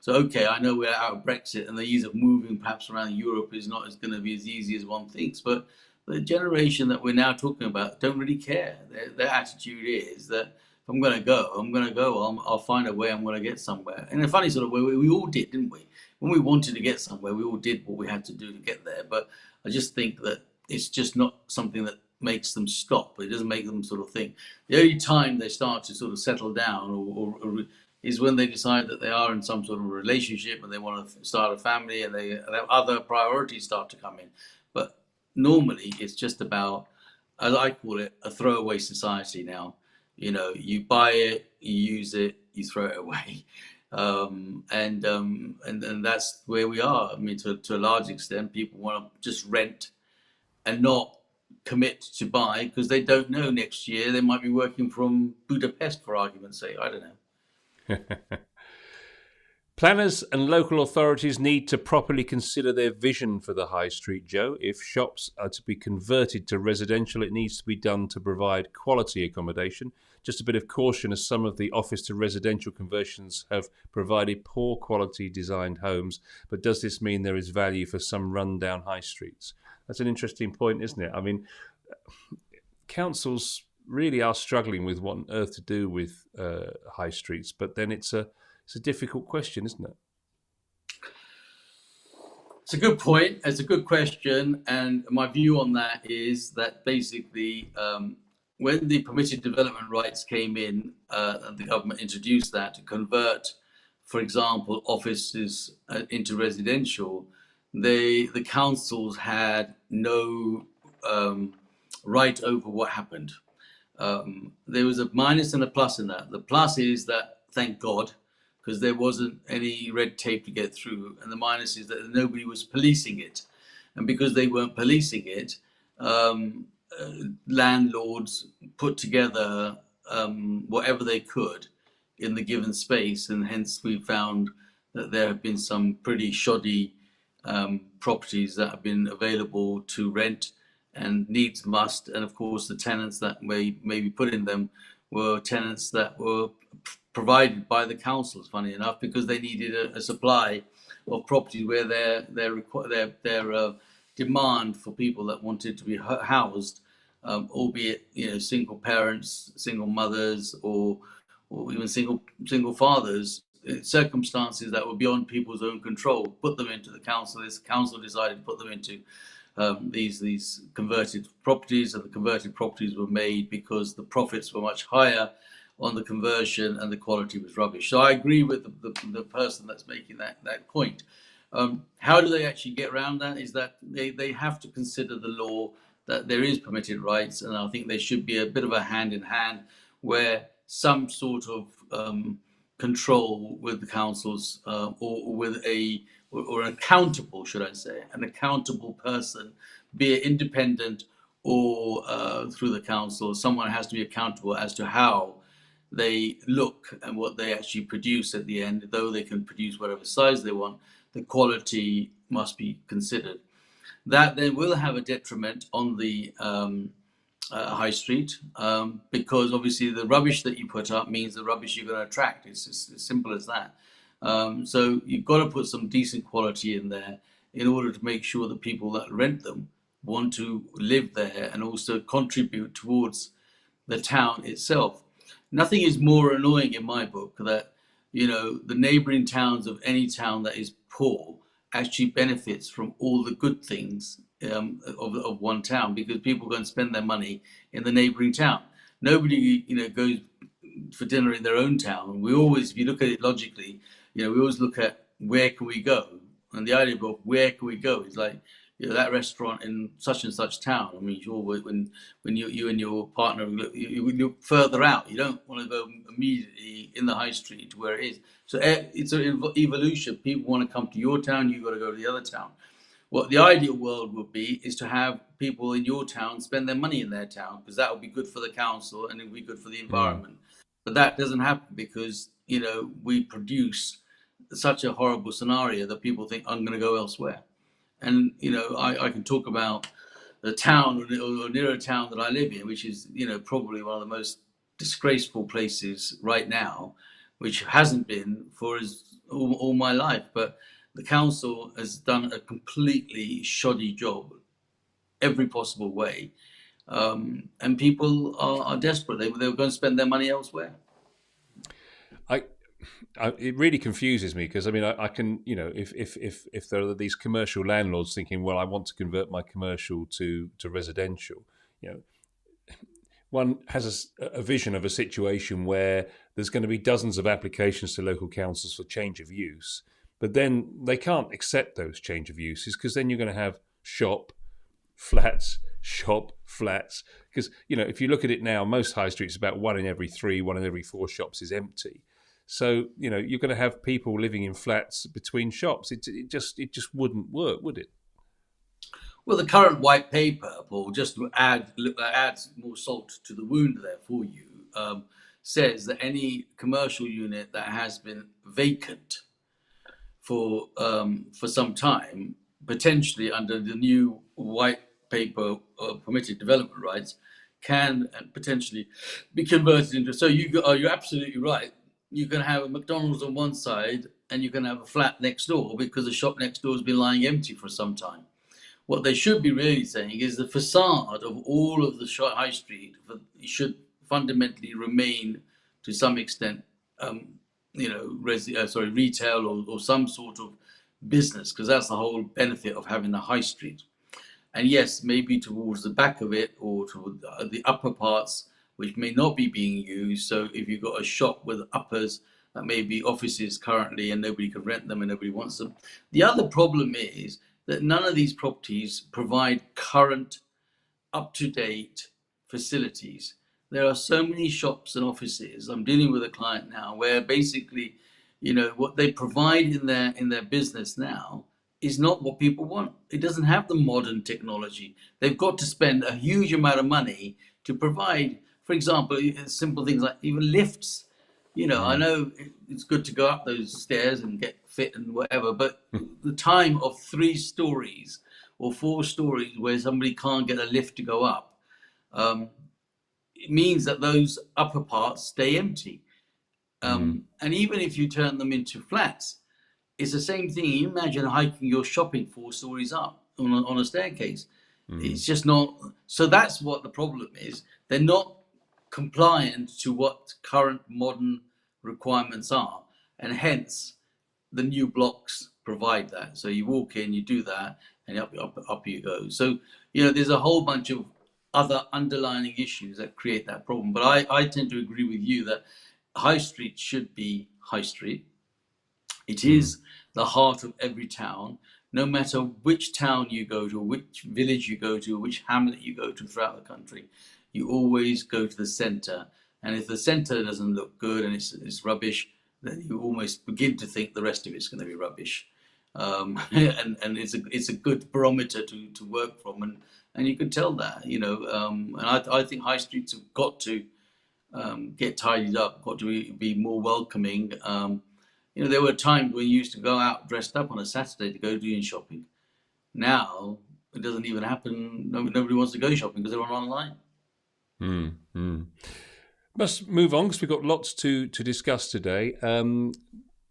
So, okay, I know we're out of Brexit and the ease of moving perhaps around Europe is not as going to be as easy as one thinks, but the generation that we're now talking about don't really care. Their attitude is that if I'm going to go, I'm going to go. I'll find a way. I'm going to get somewhere. In a funny sort of way, we all did, didn't we? When we wanted to get somewhere, we all did what we had to do to get there. But I just think that it's just not something that makes them stop. It doesn't make them sort of think. The only time they start to sort of settle down or is when they decide that they are in some sort of relationship and they want to start a family and other priorities start to come in. But normally it's just about, as I call it, a throwaway society now. You buy it, you use it, you throw it away. And that's where we are. I mean, to a large extent, people want to just rent and not commit to buy because they don't know next year they might be working from Budapest, for argument's sake. I don't know. Planners and local authorities need to properly consider their vision for the high street, Joe. If shops are to be converted to residential, it needs to be done to provide quality accommodation. Just a bit of caution, as some of the office to residential conversions have provided poor quality designed homes. But does this mean there is value for some rundown high streets? That's an interesting point, isn't it? I mean, councils really are struggling with what on earth to do with high streets, but then it's a difficult question, isn't it? It's a good point. It's a good question. And my view on that is that basically, when the permitted development rights came in, and the government introduced that to convert, for example, offices into residential, the councils had no right over what happened. There was a minus and a plus in that. The plus is that, thank God, because there wasn't any red tape to get through. And the minus is that nobody was policing it. And because they weren't policing it, landlords put together whatever they could in the given space. And hence we found that there have been some pretty shoddy properties that have been available to rent and needs must. And of course, the tenants that may be put in them were tenants that were provided by the councils, funny enough, because they needed a supply of properties where their demand for people that wanted to be housed, albeit single parents, single mothers, or even single fathers, circumstances that were beyond people's own control, put them into the council. This council decided to put them into these converted properties, and the converted properties were made because the profits were much higher on the conversion and the quality was rubbish. So I agree with the person that's making that point. How do they actually get around that? Is that they have to consider the law, that there is permitted rights, and I think there should be a bit of a hand in hand where some sort of control with the councils, or with or an accountable, should I say, an accountable person, be it independent or through the council. Someone has to be accountable as to how they look and what they actually produce at the end. Though they can produce whatever size they want, the quality must be considered. That then will have a detriment on the high street, because obviously the rubbish that you put up means the rubbish you're going to attract. It's as simple as that. So you've got to put some decent quality in there in order to make sure that people that rent them want to live there and also contribute towards the town itself. Nothing is more annoying in my book that, the neighboring towns of any town that is poor actually benefits from all the good things of one town, because people go and spend their money in the neighboring town. Nobody, goes for dinner in their own town. We always, if you look at it logically, we always look at where can we go, and the idea of where can we go is like, that restaurant in such and such town. I mean, sure, when you and your partner you look further out, you don't want to go immediately in the high street to where it is. So it's an evolution. People want to come to your town, you've got to go to the other town. What the ideal world would be is to have people in your town spend their money in their town, because that would be good for the council and it would be good for the environment. But that doesn't happen because, we produce such a horrible scenario that people think, I'm going to go elsewhere. And, I can talk about the town or near a town that I live in, which is, probably one of the most disgraceful places right now, which hasn't been for all my life. But the council has done a completely shoddy job every possible way. And people are desperate. They're going to spend their money elsewhere. It really confuses me because I can, if there are these commercial landlords thinking, well, I want to convert my commercial to residential, one has a vision of a situation where there's going to be dozens of applications to local councils for change of use, but then they can't accept those change of uses because then you're going to have shop, flats. Because, if you look at it now, most high streets, about 1 in every 3, 1 in every 4 shops is empty. So, you're going to have people living in flats between shops. It just wouldn't work, would it? Well, the current white paper, Paul, just to add more salt to the wound there for you, says that any commercial unit that has been vacant for some time, potentially under the new white paper permitted development rights, can potentially be converted into. So you're absolutely right. You can have a McDonald's on one side and you can have a flat next door because the shop next door has been lying empty for some time. What they should be really saying is the facade of all of the high street should fundamentally remain to some extent, retail or some sort of business, because that's the whole benefit of having the high street. And yes, maybe towards the back of it or to the upper parts, which may not be being used. So if you've got a shop with uppers that may be offices currently and nobody can rent them and nobody wants them. The other problem is that none of these properties provide current, up-to-date facilities. There are so many shops and offices. I'm dealing with a client now where basically, what they provide in their business now is not what people want. It doesn't have the modern technology. They've got to spend a huge amount of money to provide, for example, simple things like even lifts. I know it's good to go up those stairs and get fit and whatever, but the time of 3 stories or 4 stories where somebody can't get a lift to go up, it means that those upper parts stay empty. And even if you turn them into flats, it's the same thing. You imagine hiking your shopping 4 stories up on a staircase. It's just not. So that's what the problem is. They're not compliant to what current modern requirements are, and hence the new blocks provide that. So you walk in, you do that, and up you go. So there's a whole bunch of other underlying issues that create that problem. But I tend to agree with you that high street should be high street. It is the heart of every town. No matter which town you go to, which village you go to, which hamlet you go to throughout the country, you always go to the centre. And if the centre doesn't look good and it's rubbish, then you almost begin to think the rest of it's going to be rubbish. And it's a good barometer to work from, and you can tell that, and I think high streets have got to get tidied up, got to be more welcoming. There were times when you used to go out dressed up on a Saturday to go doing shopping. Now it doesn't even happen. Nobody wants to go shopping because they're online. Must move on because we've got lots to discuss today.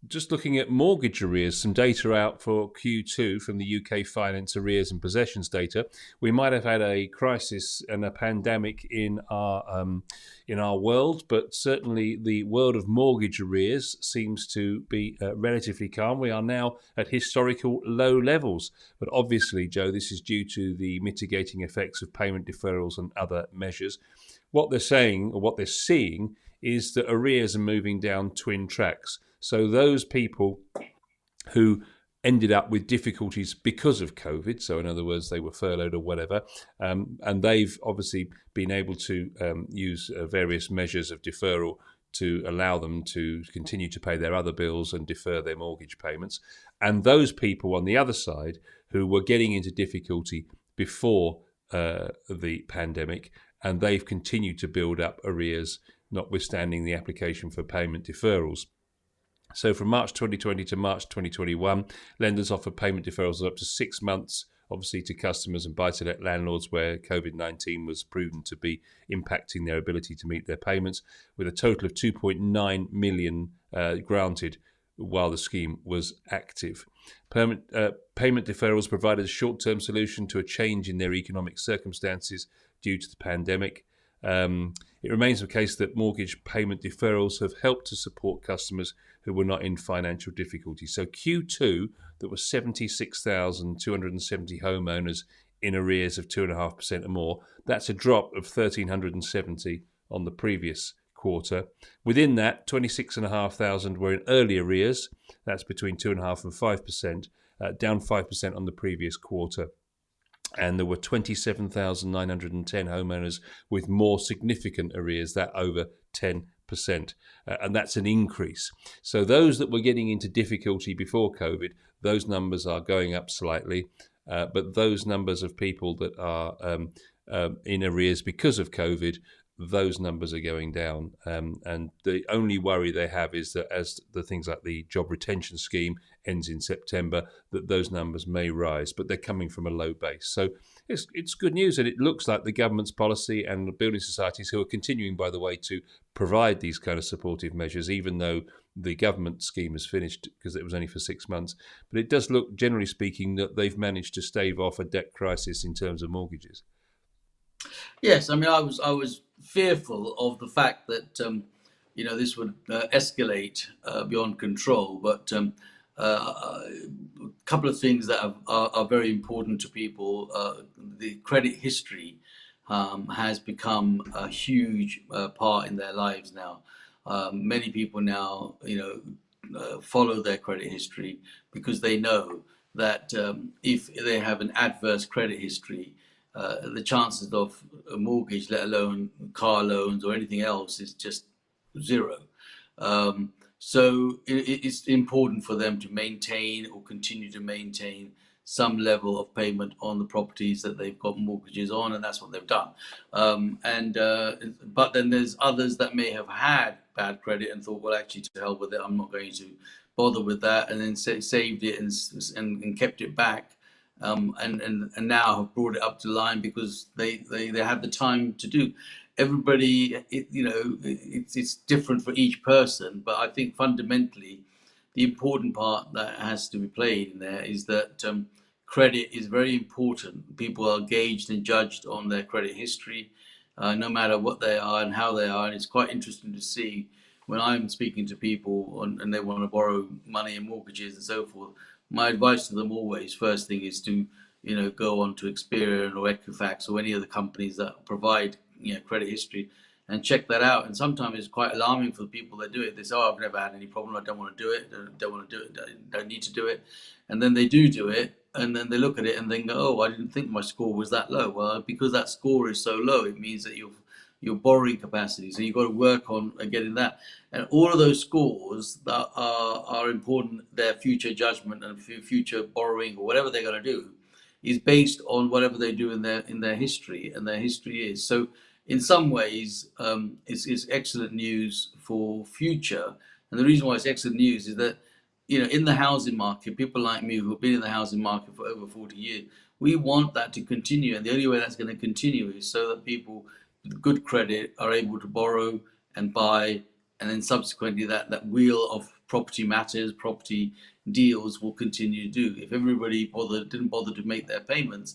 Just looking at mortgage arrears, some data out for Q2 from the UK Finance Arrears and Possessions data. We might have had a crisis and a pandemic in our world, but certainly the world of mortgage arrears seems to be relatively calm. We are now at historical low levels, but obviously, Joe, this is due to the mitigating effects of payment deferrals and other measures. What they're saying, or what they're seeing, is that arrears are moving down twin tracks. So those people who ended up with difficulties because of COVID, so in other words, they were furloughed or whatever, and they've obviously been able to use various measures of deferral to allow them to continue to pay their other bills and defer their mortgage payments. And those people on the other side who were getting into difficulty before the pandemic, and they've continued to build up arrears, notwithstanding the application for payment deferrals. So from March 2020 to March 2021, lenders offered payment deferrals of up to 6 months, obviously to customers and buy-to-let landlords where COVID-19 was proven to be impacting their ability to meet their payments, with a total of 2.9 million granted while the scheme was active. Payment deferrals provided a short-term solution to a change in their economic circumstances due to the pandemic. It remains the case that mortgage payment deferrals have helped to support customers who were not in financial difficulty. So Q2, there were 76,270 homeowners in arrears of 2.5% or more. That's a drop of 1,370 on the previous quarter. Within that, 26,500 were in early arrears. That's between 2.5% and 5%, down 5% on the previous quarter. And there were 27,910 homeowners with more significant arrears, that over 10%. And that's an increase. So those that were getting into difficulty before COVID, those numbers are going up slightly. But those numbers of people that are in arrears because of COVID, those numbers are going down. And the only worry they have is that as the things like the job retention scheme ends in September, that those numbers may rise, but they're coming from a low base. So it's good news, and it looks like the government's policy and the building societies, who are continuing, by the way, to provide these kind of supportive measures, even though the government scheme is finished because it was only for 6 months. But it does look, generally speaking, that they've managed to stave off a debt crisis in terms of mortgages. Yes, I mean, I was fearful of the fact that this would escalate beyond control. But a couple of things that are very important to people. The credit history has become a huge part in their lives now. Many people now, follow their credit history because they know that if they have an adverse credit history, the chances of a mortgage, let alone car loans or anything else, is just zero. So it's important for them to maintain or continue to maintain some level of payment on the properties that they've got mortgages on, and that's what they've done. But then there's others that may have had bad credit and thought, well, actually, to hell with it, I'm not going to bother with that, and then saved it and kept it back. And now have brought it up to line because they had the time to do. Everybody, it's different for each person, but I think fundamentally the important part that has to be played in there is that credit is very important. People are gauged and judged on their credit history, no matter what they are and how they are. And it's quite interesting to see when I'm speaking to people and they want to borrow money and mortgages and so forth. My advice to them always, first thing, is to go on to Experian or Equifax or any of the companies that provide credit history and check that out. And sometimes it's quite alarming for the people that do it. They say, "Oh, I've never had any problem. I don't want to do it. Don't want to do it. Don't need to do it." And then they do it, and then they look at it and then go, "Oh, I didn't think my score was that low." Well, because that score is so low, it means that your borrowing capacity. So you've got to work on getting that. And all of those scores that are important, their future judgment and future borrowing or whatever they're going to do, is based on whatever they do in their history, and their history is so. in some ways, it's excellent news for future. And the reason why it's excellent news is that, in the housing market, people like me who have been in the housing market for over 40 years, we want that to continue. And the only way that's going to continue is so that people with good credit are able to borrow and buy, and then subsequently that wheel of property matters, property deals will continue to do. If everybody didn't bother to make their payments,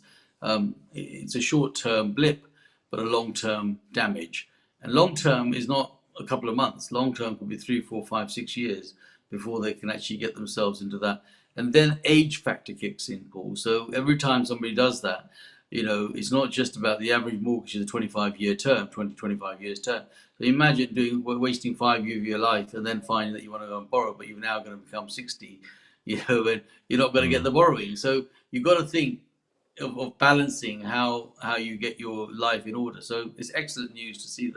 it's a short-term blip, but a long-term damage. And long-term is not a couple of months. Long-term could be 3, 4, 5, 6 years before they can actually get themselves into that. And then age factor kicks in, Paul. So every time somebody does that, it's not just about the average mortgage is a 25-year term, 25 years term. So imagine wasting 5 years of your life and then finding that you want to go and borrow, but you're now going to become 60, and you're not going to get the borrowing. So you've got to think of balancing how you get your life in order. So it's excellent news to see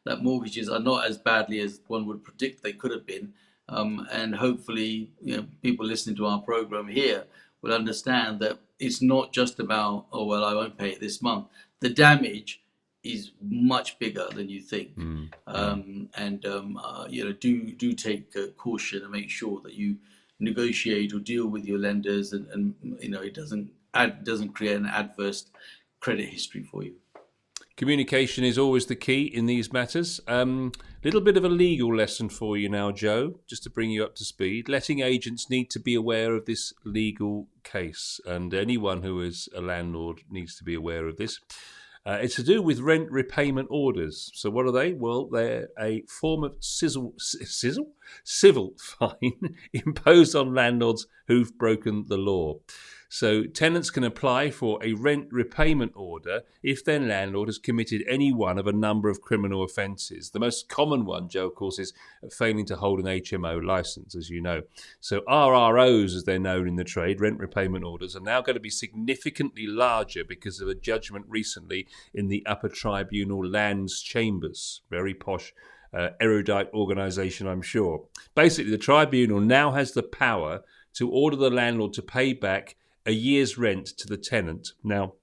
that mortgages are not as badly as one would predict they could have been. And hopefully, people listening to our program here will understand that it's not just about, oh, well, I won't pay it this month. The damage is much bigger than you think. Do take caution and make sure that you negotiate or deal with your lenders, and it doesn't create an adverse credit history for you. Communication is always the key in these matters. Little bit of a legal lesson for you now, Joe, just to bring you up to speed. Letting agents need to be aware of this legal case, and anyone who is a landlord needs to be aware of this. It's to do with rent repayment orders. So what are they? Well, they're a form of civil fine imposed on landlords who've broken the law. So tenants can apply for a rent repayment order if their landlord has committed any one of a number of criminal offences. The most common one, Joe, of course, is failing to hold an HMO licence, as you know. So RROs, as they're known in the trade, rent repayment orders, are now going to be significantly larger because of a judgment recently in the Upper Tribunal Lands Chambers. Very posh, erudite organisation, I'm sure. Basically, the tribunal now has the power to order the landlord to pay back a year's rent to the tenant. Now,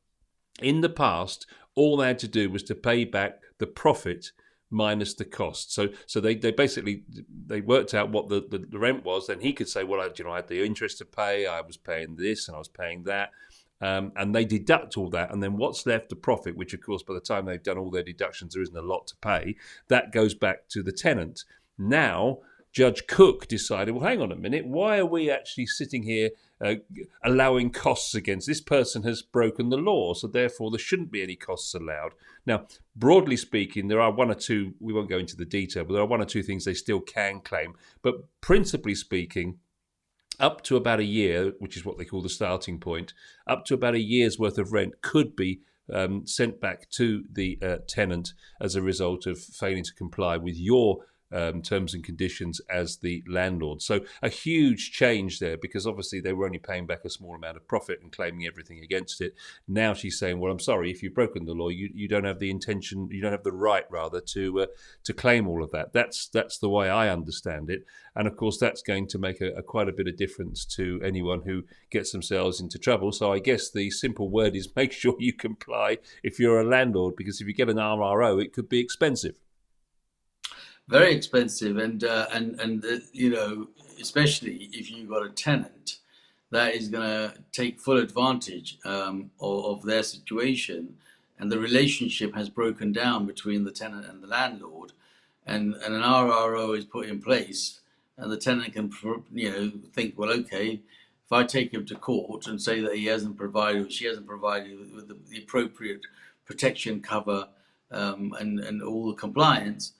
in the past, all they had to do was to pay back the profit minus the cost. So they basically worked out what the rent was. Then he could say, well, I had the interest to pay. I was paying this and I was paying that. And they deduct all that. And then what's left, the profit, which, of course, by the time they've done all their deductions, there isn't a lot to pay, that goes back to the tenant. Now, Judge Cook decided, well, hang on a minute, why are we actually sitting here allowing costs against this person has broken the law, so therefore there shouldn't be any costs allowed. Now, broadly speaking, there are one or two, we won't go into the detail, but there are one or two things they still can claim. But principally speaking, up to about a year, which is what they call the starting point, up to about a year's worth of rent could be sent back to the tenant as a result of failing to comply with your terms and conditions as the landlord. So a huge change there, because obviously they were only paying back a small amount of profit and claiming everything against it. Now she's saying, well, I'm sorry, if you've broken the law, you don't have the intention, you don't have the right, rather, to claim all of that. That's the way I understand it. And of course, that's going to make quite a bit of difference to anyone who gets themselves into trouble. So I guess the simple word is make sure you comply if you're a landlord, because if you get an RRO, it could be expensive. Very expensive, and especially if you've got a tenant that is going to take full advantage of their situation, and the relationship has broken down between the tenant and the landlord, and an RRO is put in place, and the tenant can think, well, okay, if I take him to court and say that he hasn't provided, or she hasn't provided with the appropriate protection cover and all the compliance,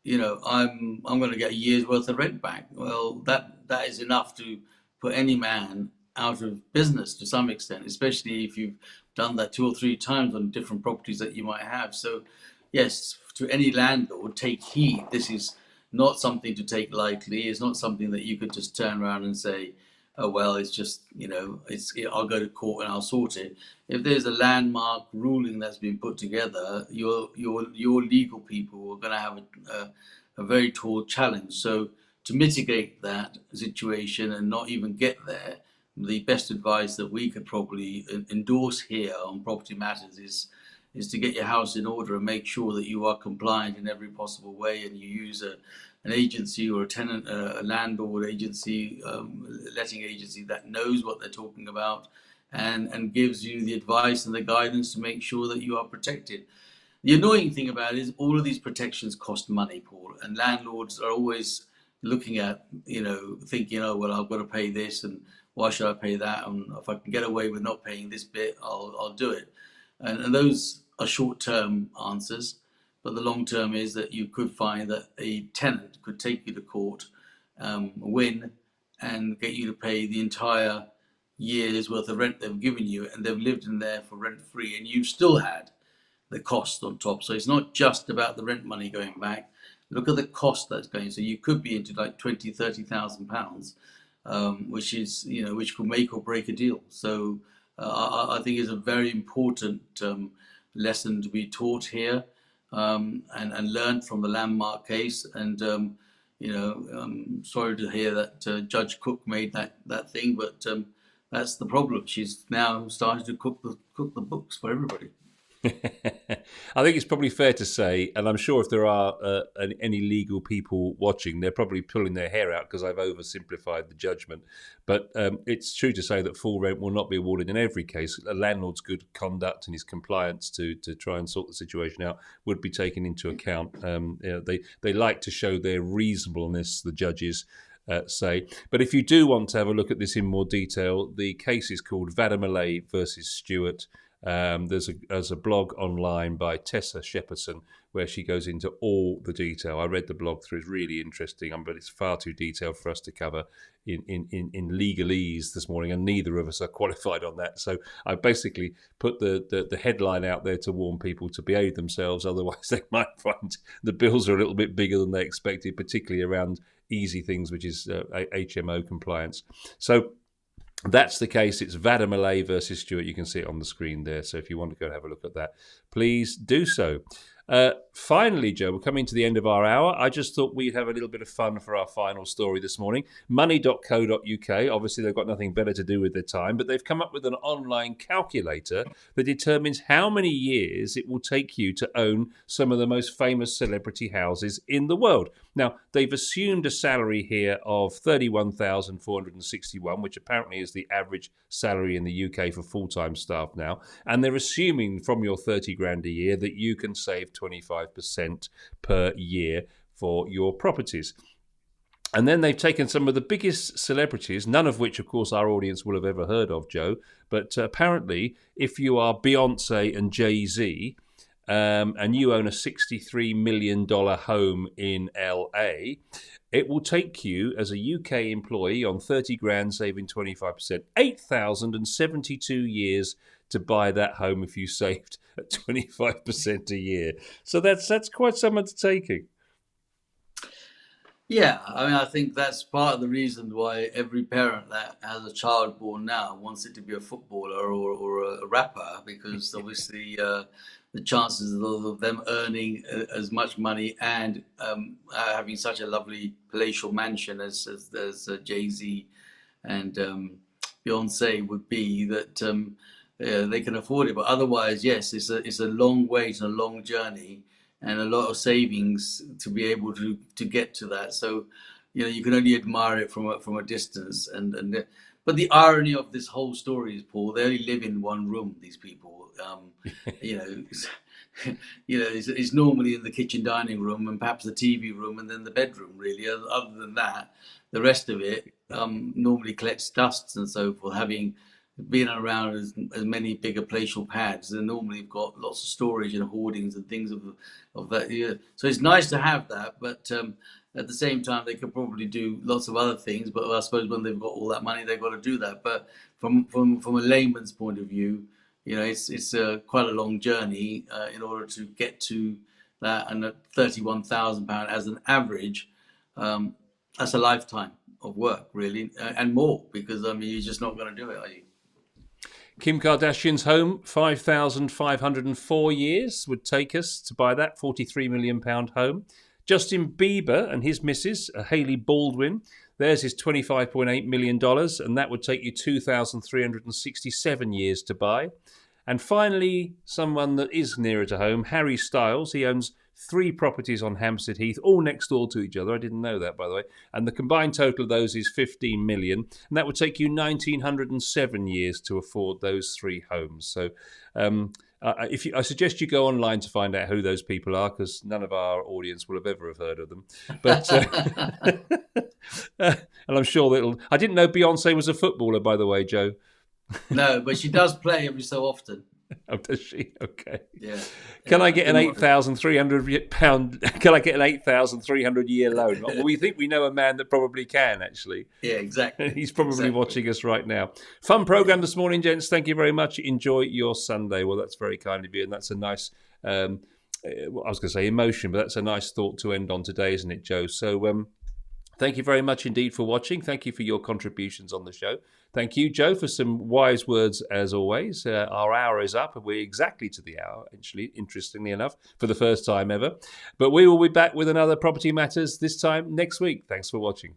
I'm going to get a year's worth of rent back. Well, that is enough to put any man out of business to some extent, especially if you've done that 2 or 3 times on different properties that you might have. So, yes, to any landlord, take heed. This is not something to take lightly. It's not something that you could just turn around and say, oh, well, it's just, I'll go to court and I'll sort it. If there's a landmark ruling that's been put together, your legal people are going to have a very tall challenge. So to mitigate that situation and not even get there, the best advice that we could probably endorse here on Property Matters is to get your house in order and make sure that you are compliant in every possible way, and you use an agency or a tenant, a landlord agency, letting agency that knows what they're talking about, and gives you the advice and the guidance to make sure that you are protected. The annoying thing about it is all of these protections cost money, Paul, and landlords are always looking at, thinking, oh, well, I've got to pay this, and why should I pay that? And if I can get away with not paying this bit, I'll do it. And those are short-term answers, but the long term is that you could find that a tenant could take you to court, win, and get you to pay the entire year's worth of rent they've given you, and they've lived in there for rent-free, and you've still had the cost on top. So it's not just about the rent money going back. Look at the cost that's going. So you could be into like 20,000-30,000 pounds, which is, which could make or break a deal. So I think it's a very important lesson to be taught here, and learned from the Landmark case. And sorry to hear that Judge Cook made that thing, but that's the problem. She's now started to cook the books for everybody. I think it's probably fair to say, and I'm sure if there are any legal people watching, they're probably pulling their hair out because I've oversimplified the judgment. But it's true to say that full rent will not be awarded in every case. A landlord's good conduct and his compliance to try and sort the situation out would be taken into account. They like to show their reasonableness, the judges say. But if you do want to have a look at this in more detail, the case is called Vademalay versus Stewart. There's a blog online by Tessa Shepperson where she goes into all the detail. I read the blog through; it's really interesting, but it's far too detailed for us to cover in legalese this morning, and neither of us are qualified on that. So I basically put the headline out there to warn people to behave themselves, otherwise they might find the bills are a little bit bigger than they expected, particularly around easy things, which is HMO compliance. So that's the case. It's Vademalay versus Stewart. You can see it on the screen there. So if you want to go and have a look at that, please do so. Finally, Joe, we're coming to the end of our hour. I just thought we'd have a little bit of fun for our final story this morning. Money.co.uk. Obviously, they've got nothing better to do with their time, but they've come up with an online calculator that determines how many years it will take you to own some of the most famous celebrity houses in the world. Now, they've assumed a salary here of $31,461, which apparently is the average salary in the UK for full-time staff now. And they're assuming from your 30 grand a year that you can save 25% per year for your properties. And then they've taken some of the biggest celebrities, none of which, of course, our audience will have ever heard of, Joe. But apparently, if you are Beyonce and Jay-Z, and you own a $63 million home in LA, it will take you, as a UK employee on 30 grand, saving 25%, 8,072 years to buy that home if you saved at 25% a year. So that's quite some undertaking. Yeah, I think that's part of the reason why every parent that has a child born now wants it to be a footballer or a rapper, because obviously the chances of them earning as much money and having such a lovely palatial mansion as Jay-Z and Beyonce would be, that they can afford it. But otherwise, yes, it's a long wait and a long journey, and a lot of savings to be able to get to that. So, you can only admire it from a distance. But the irony of this whole story is, Paul, they only live in one room. These people, it's normally in the kitchen dining room and perhaps the TV room and then the bedroom. Really, other than that, the rest of it normally collects dusts and so forth. Having been around as many bigger palatial pads, they normally have got lots of storage and hoardings and things of that. Yeah. So it's nice to have that, but at the same time, they could probably do lots of other things. But I suppose when they've got all that money, they've got to do that. But from a layman's point of view, it's quite a long journey in order to get to that. And at £31,000 as an average, that's a lifetime of work, really, and more, because you're just not going to do it, are you? Kim Kardashian's home, 5,504 years would take us to buy that £43 million home. Justin Bieber and his missus, Hailey Baldwin, theirs is $25.8 million, and that would take you 2,367 years to buy. And finally, someone that is nearer to home, Harry Styles. He owns 3 properties on Hampstead Heath, all next door to each other. I didn't know that, by the way. And the combined total of those is 15 million. And that would take you 1907 years to afford those 3 homes. So I suggest you go online to find out who those people are, because none of our audience will have ever have heard of them. But and I'm sure that'll. I didn't know Beyonce was a footballer, by the way, Joe. No, but she does play every so often. Oh, does she? Okay. Yeah. Can I get an £8,300? Can I get an 8,300 year loan? Well, we think we know a man that probably can, actually. Yeah, exactly. He's probably watching us right now. Fun program this morning, gents. Thank you very much. Enjoy your Sunday. Well, that's very kind of you, and that's a nice. I was going to say emotion, but that's a nice thought to end on today, isn't it, Joe? So, thank you very much indeed for watching. Thank you for your contributions on the show. Thank you, Joe, for some wise words as always. Our hour is up, and we're exactly to the hour, actually, interestingly enough, for the first time ever. But we will be back with another Property Matters this time next week. Thanks for watching.